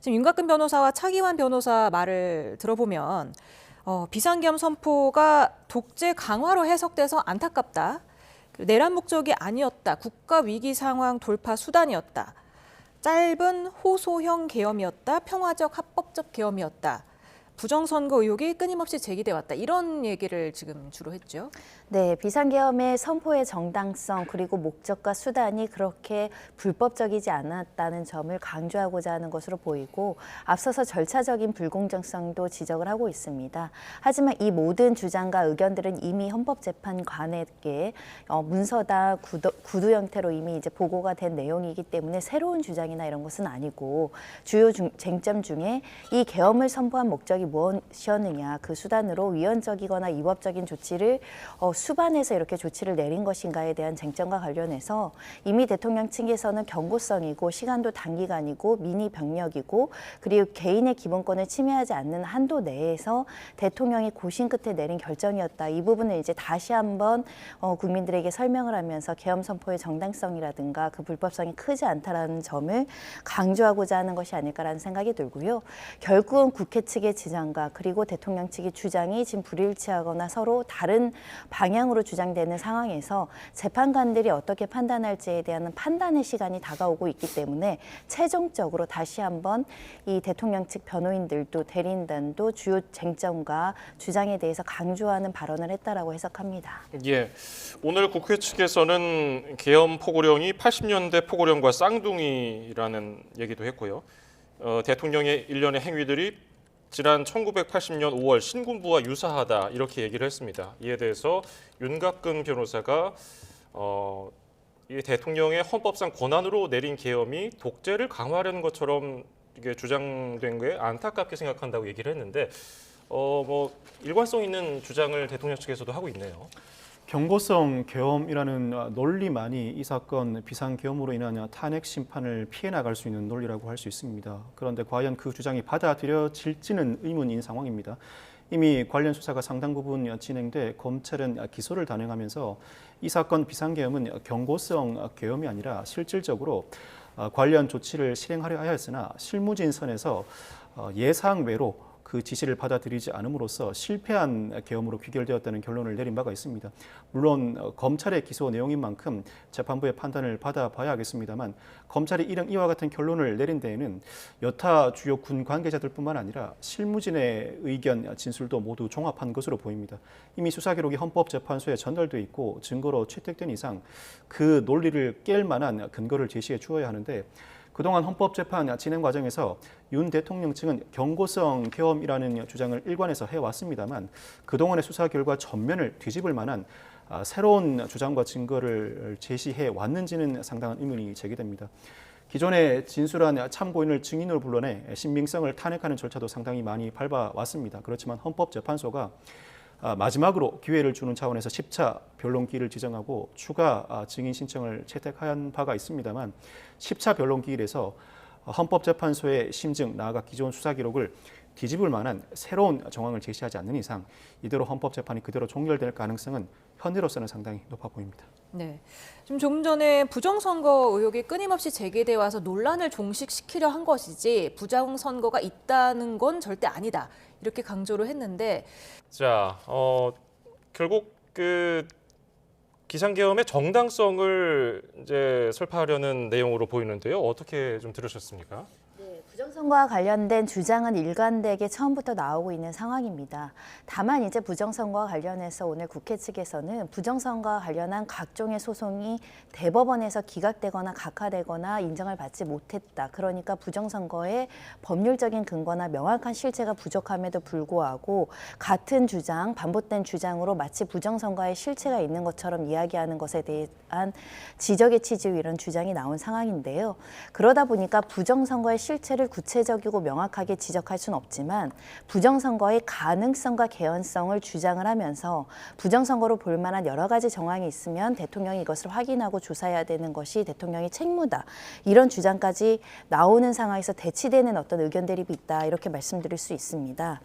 지금 윤곽근 변호사와 차기환 변호사 말을 들어보면 비상계엄 선포가 독재 강화로 해석돼서 안타깝다. 내란 목적이 아니었다. 국가 위기 상황 돌파 수단이었다. 짧은 호소형 계엄이었다. 평화적 합법적 계엄이었다. 부정선거 의혹이 끊임없이 제기돼 왔다. 이런 얘기를 지금 주로 했죠. 네, 비상계엄의 선포의 정당성 그리고 목적과 수단이 그렇게 불법적이지 않았다는 점을 강조하고자 하는 것으로 보이고 앞서서 절차적인 불공정성도 지적을 하고 있습니다. 하지만 이 모든 주장과 의견들은 이미 헌법재판관에게 문서다 구두 형태로 이미 이제 보고가 된 내용이기 때문에 새로운 주장이나 이런 것은 아니고 주요 쟁점 중에 이 계엄을 선포한 목적이 무엇이었느냐, 그 수단으로 위헌적이거나 위법적인 조치를 수반해서 이렇게 조치를 내린 것인가에 대한 쟁점과 관련해서 이미 대통령 측에서는 경고성이고 시간도 단기간이고 민의 병력이고 그리고 개인의 기본권을 침해하지 않는 한도 내에서 대통령이 고심 끝에 내린 결정이었다. 이 부분을 이제 다시 한번 국민들에게 설명을 하면서 계엄 선포의 정당성이라든가 그 불법성이 크지 않다라는 점을 강조하고자 하는 것이 아닐까라는 생각이 들고요. 결국은 국회 측의 주장과 그리고 대통령 측의 주장이 지금 불일치하거나 서로 다른 방향으로 주장되는 상황에서 재판관들이 어떻게 판단할지에 대한 판단의 시간이 다가오고 있기 때문에 최종적으로 다시 한번 이 대통령 측 변호인들도 대리인단도 주요 쟁점과 주장에 대해서 강조하는 발언을 했다라고 해석합니다. 예, 오늘 국회 측에서는 계엄 포고령이 80년대 포고령과 쌍둥이라는 얘기도 했고요. 대통령의 일련의 행위들이 지난 1980년 5월 신군부와 유사하다 이렇게 얘기를 했습니다. 이에 대해서 윤곽근 변호사가 이 대통령의 헌법상 권한으로 내린 계엄이 독재를 강화하려는 것처럼 이게 주장된 게 안타깝게 생각한다고 얘기를 했는데 뭐 일관성 있는 주장을 대통령 측에서도 하고 있네요. 경고성 계엄이라는 논리만이 이 사건 비상계엄으로 인한 탄핵 심판을 피해 나갈 수 있는 논리라고 할 수 있습니다. 그런데 과연 그 주장이 받아들여질지는 의문인 상황입니다. 이미 관련 수사가 상당 부분 진행돼 검찰은 기소를 단행하면서 이 사건 비상계엄은 경고성 계엄이 아니라 실질적으로 관련 조치를 실행하려 하였으나 실무진 선에서 예상 외로 그 지시를 받아들이지 않음으로써 실패한 계엄으로 귀결되었다는 결론을 내린 바가 있습니다. 물론 검찰의 기소 내용인 만큼 재판부의 판단을 받아봐야 하겠습니다만 검찰이 이와 같은 결론을 내린 데에는 여타 주요 군 관계자들뿐만 아니라 실무진의 의견, 진술도 모두 종합한 것으로 보입니다. 이미 수사 기록이 헌법재판소에 전달돼 있고 증거로 채택된 이상 그 논리를 깰 만한 근거를 제시해 주어야 하는데 그동안 헌법재판 진행 과정에서 윤 대통령 측은 경고성 계엄이라는 주장을 일관해서 해왔습니다만 그동안의 수사 결과 전면을 뒤집을 만한 새로운 주장과 증거를 제시해 왔는지는 상당한 의문이 제기됩니다. 기존에 진술한 참고인을 증인으로 불러내 신빙성을 탄핵하는 절차도 상당히 많이 밟아왔습니다. 그렇지만 헌법재판소가 마지막으로 기회를 주는 차원에서 10차 변론기일을 지정하고 추가 증인 신청을 채택한 바가 있습니다만 10차 변론기일에서 헌법재판소의 심증, 나아가 기존 수사 기록을 뒤집을 만한 새로운 정황을 제시하지 않는 이상 이대로 헌법재판이 그대로 종결될 가능성은 현재로서는 상당히 높아 보입니다. 네, 지금 조금 전에 부정선거 의혹이 끊임없이 제기돼 와서 논란을 종식시키려 한 것이지 부정선거가 있다는 건 절대 아니다. 이렇게 강조를 했는데 자, 결국 그 비상계엄의 정당성을 이제 설파하려는 내용으로 보이는데요. 어떻게 좀 들으셨습니까? 부정선거와 관련된 주장은 일관되게 처음부터 나오고 있는 상황입니다. 다만 이제 부정선거와 관련해서 오늘 국회 측에서는 부정선거와 관련한 각종의 소송이 대법원에서 기각되거나 각하되거나 인정을 받지 못했다. 그러니까 부정선거의 법률적인 근거나 명확한 실체가 부족함에도 불구하고 같은 주장, 반복된 주장으로 마치 부정선거의 실체가 있는 것처럼 이야기하는 것에 대한 지적의 취지로 이런 주장이 나온 상황인데요. 그러다 보니까 부정선거의 실체를 구체적이고 명확하게 지적할 수는 없지만 부정선거의 가능성과 개연성을 주장을 하면서 부정선거로 볼 만한 여러 가지 정황이 있으면 대통령이 이것을 확인하고 조사해야 되는 것이 대통령의 책무다. 이런 주장까지 나오는 상황에서 대치되는 어떤 의견 대립이 있다. 이렇게 말씀드릴 수 있습니다.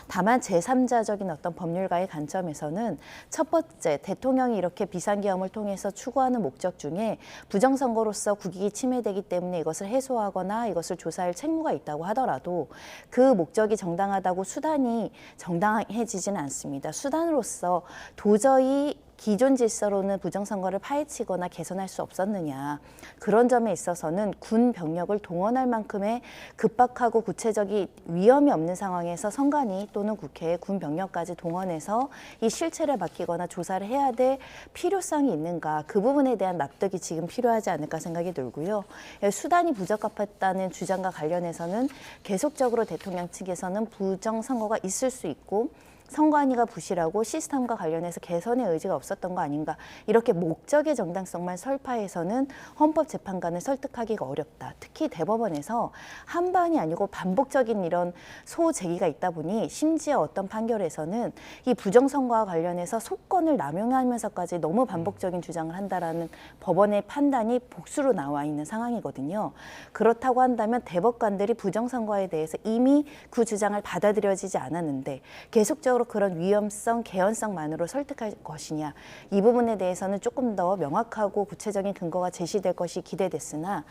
다만 제3자적인 어떤 법률가의 관점에서는 첫 번째, 대통령이 이렇게 비상계엄을 통해서 추구하는 목적 중에 부정선거로서 국익이 침해되기 때문에 이것을 해소하거나 이것을 조사할 책무가 선고가 있다고 하더라도 그 목적이 정당하다고 수단이 정당해지지는 않습니다. 수단으로서 도저히 기존 질서로는 부정선거를 파헤치거나 개선할 수 없었느냐. 그런 점에 있어서는 군 병력을 동원할 만큼의 급박하고 구체적인 위험이 없는 상황에서 선관위 또는 국회에 군 병력까지 동원해서 이 실체를 밝히거나 조사를 해야 될 필요성이 있는가. 그 부분에 대한 납득이 지금 필요하지 않을까 생각이 들고요. 수단이 부적합했다는 주장과 관련해서는 계속적으로 대통령 측에서는 부정선거가 있을 수 있고 선관위가 부실하고 시스템과 관련해서 개선의 의지가 없었던 거 아닌가. 이렇게 목적의 정당성만 설파해서는 헌법재판관을 설득하기가 어렵다. 특히 대법원에서 한 번이 아니고 반복적인 이런 소제기가 있다 보니 심지어 어떤 판결에서는 이 부정선거와 관련해서 소권을 남용하면서까지 너무 반복적인 주장을 한다라는 법원의 판단이 복수로 나와 있는 상황이거든요. 그렇다고 한다면 대법관들이 부정선거에 대해서 이미 그 주장을 받아들여지지 않았는데 계속적으로 그런 위험성, 개연성만으로 설득할 것이냐. 이 부분에 대해서는 조금 더 명확하고 구체적인 근거가 제시될 것이 기대됐으나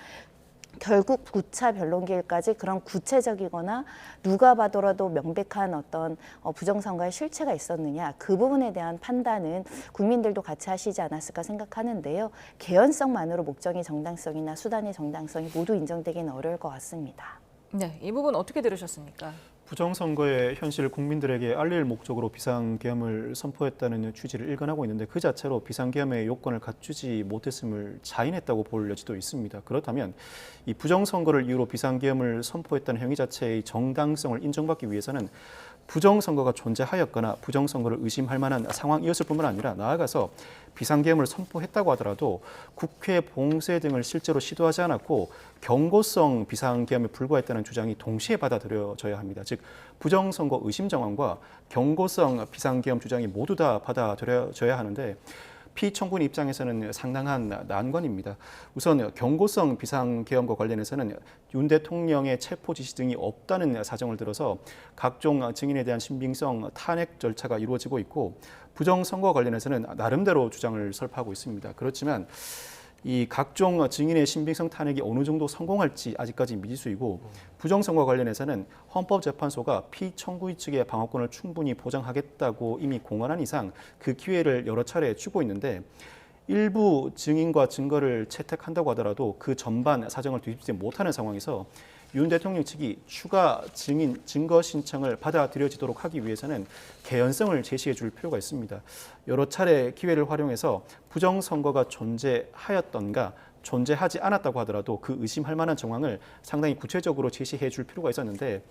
결국 9차 변론기일까지 그런 구체적이거나 누가 봐더라도 명백한 어떤 부정선거의 실체가 있었느냐. 그 부분에 대한 판단은 국민들도 같이 하시지 않았을까 생각하는데요. 개연성만으로 목적의 정당성이나 수단의 정당성이 모두 인정되기는 어려울 것 같습니다. 네, 이 부분 어떻게 들으셨습니까? 부정선거의 현실을 국민들에게 알릴 목적으로 비상계엄을 선포했다는 취지를 일관하고 있는데 그 자체로 비상계엄의 요건을 갖추지 못했음을 자인했다고 볼 여지도 있습니다. 그렇다면 이 부정선거를 이유로 비상계엄을 선포했다는 행위 자체의 정당성을 인정받기 위해서는 부정선거가 존재하였거나 부정선거를 의심할 만한 상황이었을 뿐만 아니라 나아가서 비상계엄을 선포했다고 하더라도 국회 봉쇄 등을 실제로 시도하지 않았고 경고성 비상계엄에 불과했다는 주장이 동시에 받아들여져야 합니다. 즉 부정선거 의심 정황과 경고성 비상계엄 주장이 모두 다 받아들여져야 하는데 피청구인 입장에서는 상당한 난관입니다. 우선 경고성 비상계엄과 관련해서는 윤 대통령의 체포 지시 등이 없다는 사정을 들어서 각종 증인에 대한 신빙성 탄핵 절차가 이루어지고 있고 부정선거와 관련해서는 나름대로 주장을 설파하고 있습니다. 그렇지만 이 각종 증인의 신빙성 탄핵이 어느 정도 성공할지 아직까지 미지수이고 부정선거와 관련해서는 헌법재판소가 피청구인 측의 방어권을 충분히 보장하겠다고 이미 공언한 이상 그 기회를 여러 차례 주고 있는데 일부 증인과 증거를 채택한다고 하더라도 그 전반 사정을 뒤집지 못하는 상황에서 윤 대통령 측이 추가 증인, 증거 신청을 받아들여지도록 하기 위해서는 개연성을 제시해 줄 필요가 있습니다. 여러 차례 기회를 활용해서 부정선거가 존재하였던가 존재하지 않았다고 하더라도 그 의심할 만한 정황을 상당히 구체적으로 제시해 줄 필요가 있었는데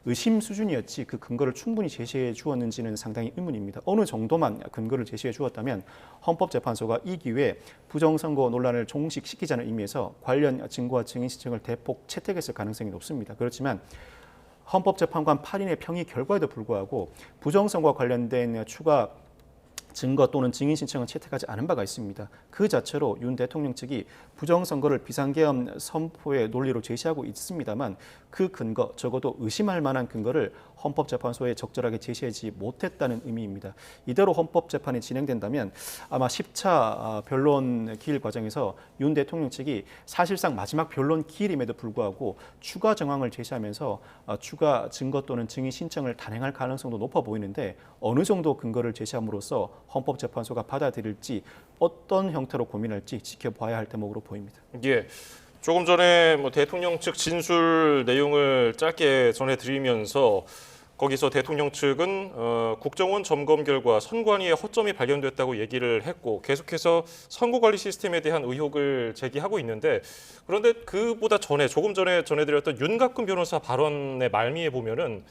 의심 수준이었지 그 근거를 충분히 제시해 주었는지는 상당히 의문입니다. 어느 정도만 근거를 제시해 주었다면 헌법재판소가 이 기회에 부정선거 논란을 종식시키자는 의미에서 관련 증거와 증인 신청을 대폭 채택했을 가능성이 높습니다. 그렇지만 헌법재판관 8인의 평의 결과에도 불구하고 부정선거와 관련된 추가 증거 또는 증인 신청을 채택하지 않은 바가 있습니다. 그 자체로 윤 대통령 측이 부정선거를 비상계엄 선포의 논리로 제시하고 있습니다만 그 근거, 적어도 의심할 만한 근거를 헌법재판소에 적절하게 제시하지 못했다는 의미입니다. 이대로 헌법재판이 진행된다면 아마 10차 변론 기일 과정에서 윤 대통령 측이 사실상 마지막 변론 기일임에도 불구하고 추가 정황을 제시하면서 추가 증거 또는 증인 신청을 단행할 가능성도 높아 보이는데 어느 정도 근거를 제시함으로써 헌법재판소가 받아들일지 어떤 형태로 고민할지 지켜봐야 할 대목으로 보입니다. 예. 조금 전에 대통령 측 진술 내용을 짧게 전해드리면서 거기서 대통령 측은 국정원 점검 결과 선관위에 허점이 발견됐다고 얘기를 했고 계속해서 선거관리 시스템에 대한 의혹을 제기하고 있는데 그런데 그보다 전에 조금 전에 전해드렸던 윤갑근 변호사 발언의 말미에 보면은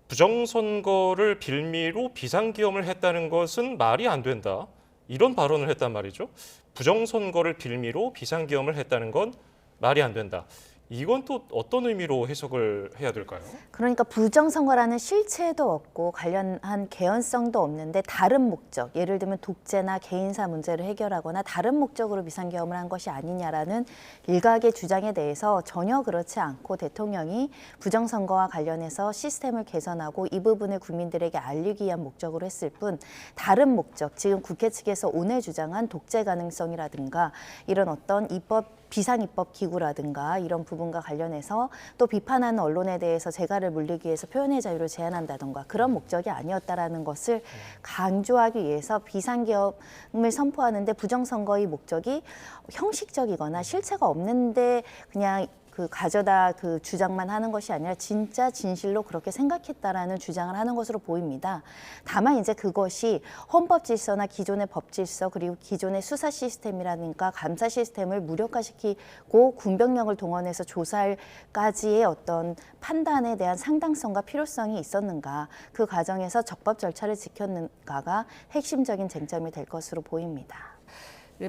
부정선거를 빌미로 비상계엄을 했다는 것은 말이 안 된다. 이런 발언을 했단 말이죠. 부정선거를 빌미로 비상계엄을 했다는 건 말이 안 된다. 이건 또 어떤 의미로 해석을 해야 될까요? 그러니까 부정선거라는 실체도 없고 관련한 개연성도 없는데 다른 목적, 예를 들면 독재나 개인사 문제를 해결하거나 다른 목적으로 비상계엄을 한 것이 아니냐라는 일각의 주장에 대해서 전혀 그렇지 않고 대통령이 부정선거와 관련해서 시스템을 개선하고 이 부분을 국민들에게 알리기 위한 목적으로 했을 뿐 다른 목적, 지금 국회 측에서 오늘 주장한 독재 가능성이라든가 이런 어떤 입법 비상입법 기구라든가 이런 부분과 관련해서 또 비판하는 언론에 대해서 재갈을 물리기 위해서 표현의 자유를 제한한다든가 그런 목적이 아니었다라는 것을 강조하기 위해서 비상계엄을 선포하는데 부정선거의 목적이 형식적이거나 실체가 없는데 그냥 가져다 주장만 하는 것이 아니라 진짜 진실로 그렇게 생각했다라는 주장을 하는 것으로 보입니다. 다만 이제 그것이 헌법 질서나 기존의 법 질서 그리고 기존의 수사 시스템이라든가 감사 시스템을 무력화시키고 군병력을 동원해서 조사까지의 어떤 판단에 대한 상당성과 필요성이 있었는가, 그 과정에서 적법 절차를 지켰는가가 핵심적인 쟁점이 될 것으로 보입니다.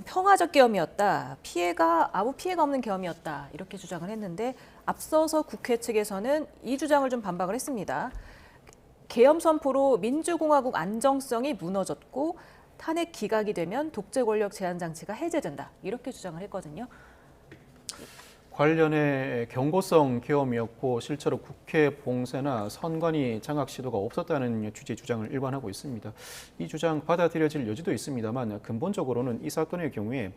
평화적 계엄이었다. 아무 피해가 없는 계엄이었다. 이렇게 주장을 했는데 앞서서 국회 측에서는 이 주장을 좀 반박을 했습니다. 계엄 선포로 민주공화국 안정성이 무너졌고 탄핵 기각이 되면 독재 권력 제한 장치가 해제된다. 이렇게 주장을 했거든요. 관련해 경고성 계엄이었고 실제로 국회 봉쇄나 선관위 장악 시도가 없었다는 취지의 주장을 일관하고 있습니다. 이 주장 받아들여질 여지도 있습니다만 근본적으로는 이 사건의 경우에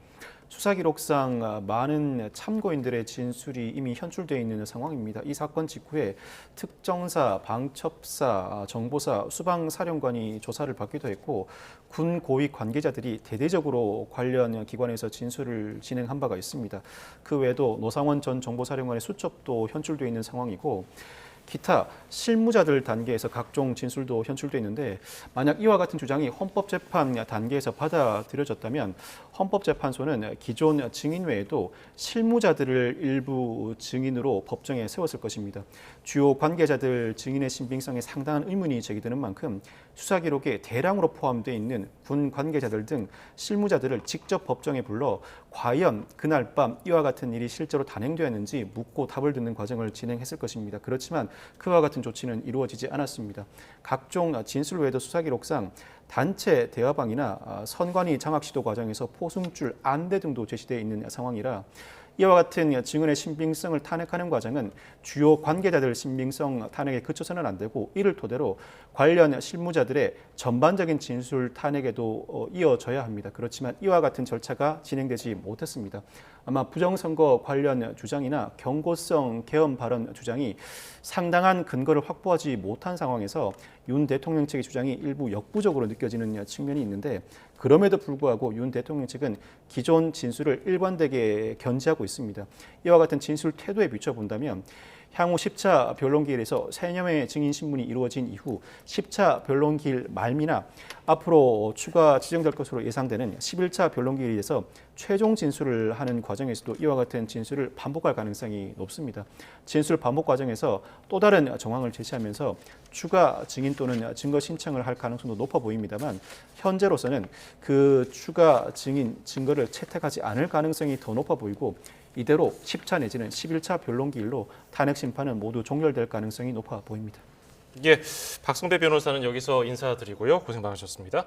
수사 기록상 많은 참고인들의 진술이 이미 현출되어 있는 상황입니다. 이 사건 직후에 특정사, 방첩사, 정보사, 수방사령관이 조사를 받기도 했고 군 고위 관계자들이 대대적으로 관련 기관에서 진술을 진행한 바가 있습니다. 그 외에도 노상원 전 정보사령관의 수첩도 현출되어 있는 상황이고 기타 실무자들 단계에서 각종 진술도 현출되어 있는데 만약 이와 같은 주장이 헌법재판 단계에서 받아들여졌다면 헌법재판소는 기존 증인 외에도 실무자들을 일부 증인으로 법정에 세웠을 것입니다. 주요 관계자들 증인의 신빙성에 상당한 의문이 제기되는 만큼 수사 기록에 대량으로 포함되어 있는 군 관계자들 등 실무자들을 직접 법정에 불러 과연 그날 밤 이와 같은 일이 실제로 단행되었는지 묻고 답을 듣는 과정을 진행했을 것입니다. 그렇지만 그와 같은 조치는 이루어지지 않았습니다. 각종 진술 외에도 수사 기록상 단체 대화방이나 선관위 장악 시도 과정에서 포승줄, 안대 등도 제시되어 있는 상황이라 이와 같은 증언의 신빙성을 탄핵하는 과정은 주요 관계자들 신빙성 탄핵에 그쳐서는 안 되고 이를 토대로 관련 실무자들의 전반적인 진술 탄핵에도 이어져야 합니다. 그렇지만 이와 같은 절차가 진행되지 못했습니다. 아마 부정선거 관련 주장이나 경고성 계엄 발언 주장이 상당한 근거를 확보하지 못한 상황에서 윤 대통령 측의 주장이 일부 역부족으로 느껴지는 측면이 있는데 그럼에도 불구하고 윤 대통령 측은 기존 진술을 일관되게 견지하고 있습니다. 이와 같은 진술 태도에 비춰본다면 향후 10차 변론기일에서 3여 명의 증인 신문이 이루어진 이후 10차 변론기일 말미나 앞으로 추가 지정될 것으로 예상되는 11차 변론기일에서 최종 진술을 하는 과정에서도 이와 같은 진술을 반복할 가능성이 높습니다. 진술 반복 과정에서 또 다른 정황을 제시하면서 추가 증인 또는 증거 신청을 할 가능성도 높아 보입니다만 현재로서는 그 추가 증인, 증거를 채택하지 않을 가능성이 더 높아 보이고 이대로 10차 내지는 11차 변론기일로 탄핵 심판은 모두 종결될 가능성이 높아 보입니다. 예, 박성대 변호사는 여기서 인사드리고요. 고생 많으셨습니다.